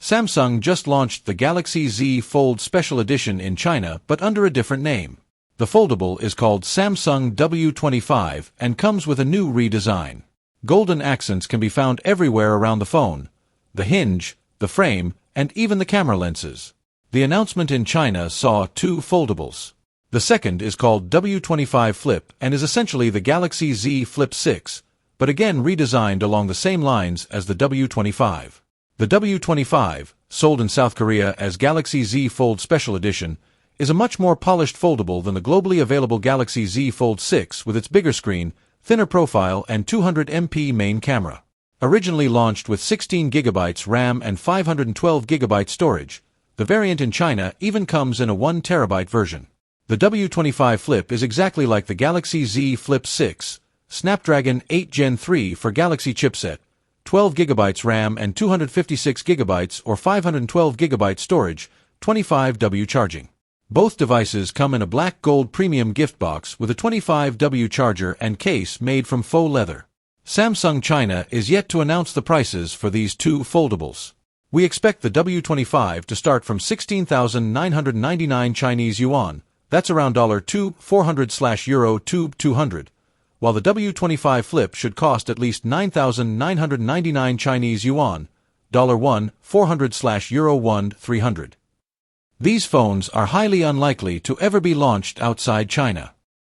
Samsung just launched the Galaxy Z Fold Special Edition in China but under a different name. The foldable is called Samsung W25 and comes with a new redesign. Golden accents can be found everywhere around the phone: the hinge, the frame, and even the camera lenses. The announcement in China saw 2 foldables. The second is called W25 Flip and is essentially the Galaxy Z Flip 6, but again redesigned along the same lines as the W25. The W25, sold in South Korea as Galaxy Z Fold Special Edition, is a much more polished foldable than the globally available Galaxy Z Fold 6 with its bigger screen, thinner profile, and 200MP main camera. Originally launched with 16GB RAM and 512GB storage, the variant in China even comes in a 1TB version. The W25 Flip is exactly like the Galaxy Z Flip 6, Snapdragon 8 Gen 3 for Galaxy chipset, 12GB RAM and 256GB or 512GB storage, 25W charging. Both devices come in a black gold premium gift box with a 25W charger and case made from faux leather. Samsung China is yet to announce the prices for these 2 foldables. We expect the W25 to start from 16,999 Chinese yuan, that's around $2,400/Euro 200, while the W25 Flip should cost at least 9,999 Chinese yuan, $1,400/Euro 300. These phones are highly unlikely to ever be launched outside China.